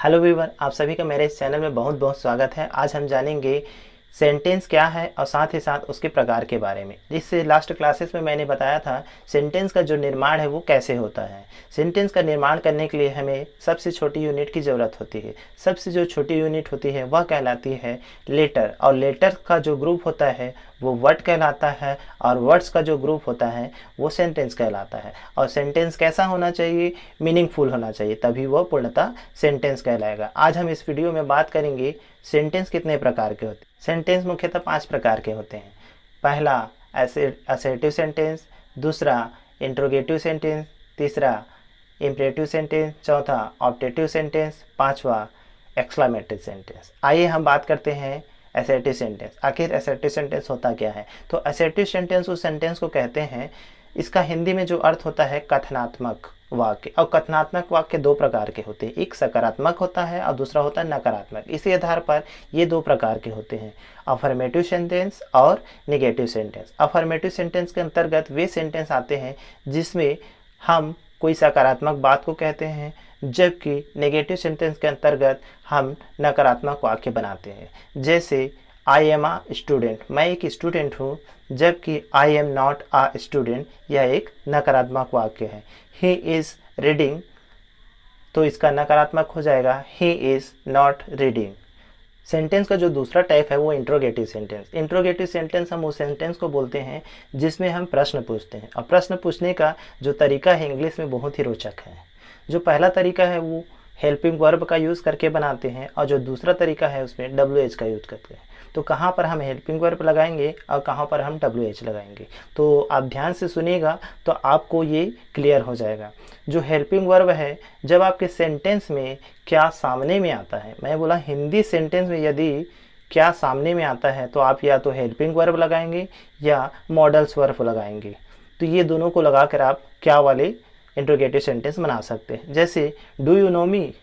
Hello everyone, आप सभी का मेरे इस चैनल में बहुत बहुत स्वागत है। आज हम जानेंगे सेंटेंस क्या है और साथ ही साथ उसके प्रकार के बारे में। इससे लास्ट क्लासेस में मैंने बताया था सेंटेंस का जो निर्माण है वो कैसे होता है। सेंटेंस का निर्माण करने के लिए हमें सबसे छोटी यूनिट की ज़रूरत होती है। सबसे जो छोटी यूनिट होती है वह कहलाती है लेटर, और लेटर का जो ग्रुप होता है वो वर्ड कहलाता है, और वर्ड्स का जो ग्रुप होता है वो सेंटेंस कहलाता है। और सेंटेंस कैसा होना चाहिए? मीनिंगफुल होना चाहिए, तभी वह पूर्णतः सेंटेंस कहलाएगा। आज हम इस वीडियो में बात करेंगे सेंटेंस कितने प्रकार के होते हैं। सेंटेंस मुख्यतः 5 प्रकार के होते हैं। पहला असर्टिव सेंटेंस, दूसरा इंट्रोगेटिव सेंटेंस, तीसरा इम्परेटिव सेंटेंस, चौथा ऑब्जेक्टिव सेंटेंस, पांचवा एक्सक्लेमेटरी सेंटेंस। आइए हम बात करते हैं असर्टिव सेंटेंस। आखिर असर्टिव सेंटेंस होता क्या है? तो असर्टिव सेंटेंस उस सेंटेंस को कहते हैं, इसका हिंदी में जो अर्थ होता है कथनात्मक वाक्य। और कथनात्मक वाक्य 2 प्रकार के होते हैं, एक सकारात्मक होता है और दूसरा होता है नकारात्मक। इसी आधार पर ये 2 प्रकार के होते हैं, अफर्मेटिव सेंटेंस और नेगेटिव सेंटेंस। अफर्मेटिव सेंटेंस के अंतर्गत वे सेंटेंस आते हैं जिसमें हम कोई सकारात्मक बात को कहते हैं, जबकि नेगेटिव सेंटेंस के अंतर्गत हम नकारात्मक वाक्य बनाते हैं। जैसे आई एम आ स्टूडेंट, मैं एक स्टूडेंट हूँ, जबकि I am not a student यह एक नकारात्मक वाक्य है। ही इज़ रीडिंग, तो इसका नकारात्मक हो जाएगा he is not reading. Sentence का जो दूसरा टाइप है वो इंट्रोगेटिव सेंटेंस। इंट्रोगेटिव सेंटेंस हम उस सेंटेंस को बोलते हैं जिसमें हम प्रश्न पूछते हैं, और प्रश्न पूछने का जो तरीका है इंग्लिश में बहुत ही रोचक है। जो पहला तरीका है वो हेल्पिंग वर्ब का यूज़ करके बनाते हैं, और जो दूसरा तरीका है उसमें WH का यूज़ करते हैं। तो कहाँ पर हम हेल्पिंग वर्ब लगाएंगे और कहाँ पर हम WH लगाएंगे, तो आप ध्यान से सुनिएगा तो आपको ये क्लियर हो जाएगा। जो हेल्पिंग वर्ब है, जब आपके सेंटेंस में क्या सामने में आता है, मैं बोला हिंदी सेंटेंस में यदि क्या सामने में आता है तो आप या तो हेल्पिंग वर्ब लगाएंगे या मॉडल्स वर्ब लगाएंगे। तो ये दोनों को लगाकर आप क्या वाले इंट्रोगेटिव सेंटेंस बना सकते हैं। जैसे डू यू नो मी,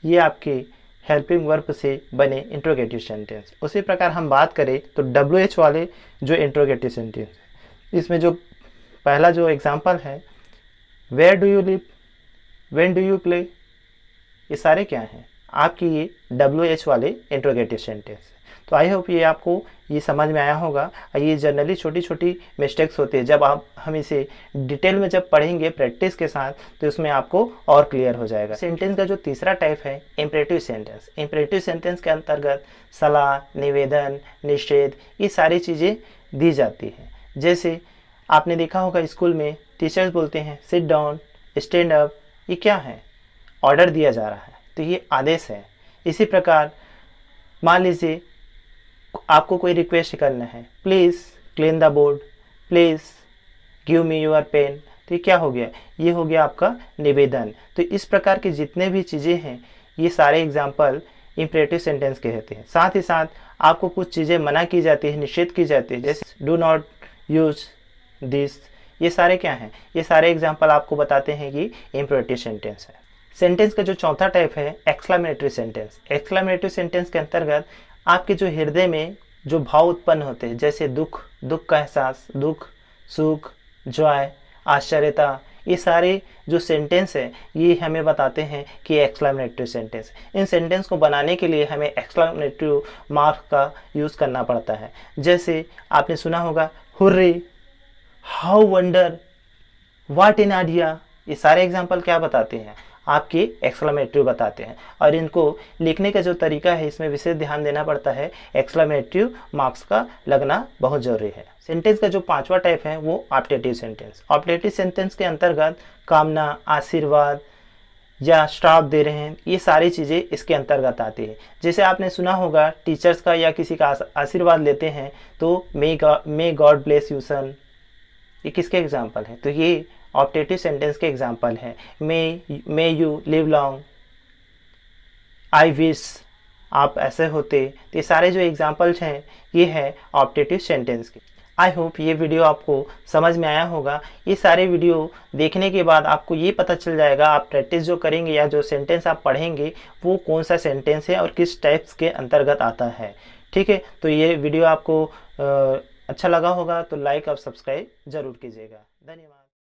ये आपके हेल्पिंग वर्ब से बने इंट्रोगेटिव सेंटेंस। उसी प्रकार हम बात करें तो WH वाले जो इंट्रोगेटिव सेंटेंस, इसमें जो पहला जो एग्जांपल है where do you live, when do you play, ये सारे क्या हैं? आपकी ये WH वाले इंट्रोगेटिव सेंटेंस। तो आई होप ये आपको ये समझ में आया होगा। ये जनरली छोटी छोटी मिस्टेक्स होती है, जब हम इसे डिटेल में जब पढ़ेंगे प्रैक्टिस के साथ तो इसमें आपको और क्लियर हो जाएगा। सेंटेंस का जो तीसरा टाइप है इम्परेटिव सेंटेंस। इम्परेटिव सेंटेंस के अंतर्गत सलाह, निवेदन, निषेध, ये सारी चीज़ें दी जाती हैं। जैसे आपने देखा होगा स्कूल में टीचर्स बोलते हैं सिट डाउन, स्टैंड अप, ये क्या है? ऑर्डर दिया जा रहा है, तो ये आदेश है। इसी प्रकार मान लीजिए आपको कोई रिक्वेस्ट करना है, please clean the board, please give me your pen, तो ये क्या हो गया? ये हो गया आपका निवेदन। तो इस प्रकार के जितने भी चीज़ें हैं ये सारे एग्जाम्पल इम्परेटिव सेंटेंस के होते हैं। साथ ही साथ आपको कुछ चीज़ें मना की जाती है, निषेध की जाती है, जैसे डू नॉट यूज दिस, ये सारे क्या हैं? ये सारे एग्जाम्पल आपको बताते हैं कि इम्परेटिव सेंटेंस है। सेंटेंस का जो चौथा टाइप है एक्सक्लेमेटरी सेंटेंस। एक्सक्लेमेटरी सेंटेंस के अंतर्गत आपके जो हृदय में जो भाव उत्पन्न होते हैं, जैसे दुख, दुख का एहसास, दुख, सुख, जॉय, आश्चर्यता, ये सारे जो सेंटेंस है ये हमें बताते हैं कि एक्सक्लेमेटरी सेंटेंस। इन सेंटेंस को बनाने के लिए हमें एक्सक्लेमेटरी मार्क का यूज़ करना पड़ता है। जैसे आपने सुना होगा hurray, how wonder, what an idea, ये सारे एग्जाम्पल क्या बताते हैं? आपके एक्सक्लेमेटरी बताते हैं। और इनको लिखने का जो तरीका है इसमें विशेष ध्यान देना पड़ता है, एक्सक्लेमेटरी मार्क्स का लगना बहुत जरूरी है। सेंटेंस का जो पांचवा टाइप है वो ऑब्जेक्टिव सेंटेंस। ऑब्जेक्टिव सेंटेंस के अंतर्गत कामना, आशीर्वाद या श्राप दे रहे हैं, ये सारी चीज़ें इसके अंतर्गत आती है। जैसे आपने सुना होगा टीचर्स का या किसी का आशीर्वाद लेते हैं तो मे गॉड ब्लेस यू सन, ये किसके एग्जाम्पल है? तो ये ऑब्जेक्टिव सेंटेंस के एग्जाम्पल है। May you live long, I wish आप ऐसे होते, तो ये सारे जो एग्जाम्पल्स हैं ये है ऑब्जेक्टिव सेंटेंस के। आई होप ये वीडियो आपको समझ में आया होगा। ये सारे वीडियो देखने के बाद आपको ये पता चल जाएगा, आप प्रैक्टिस जो करेंगे या जो सेंटेंस आप पढ़ेंगे वो कौन सा सेंटेंस है और किस टाइप्स के अंतर्गत आता है। ठीक है, तो ये वीडियो आपको अच्छा लगा होगा तो लाइक और सब्सक्राइब जरूर कीजिएगा। धन्यवाद।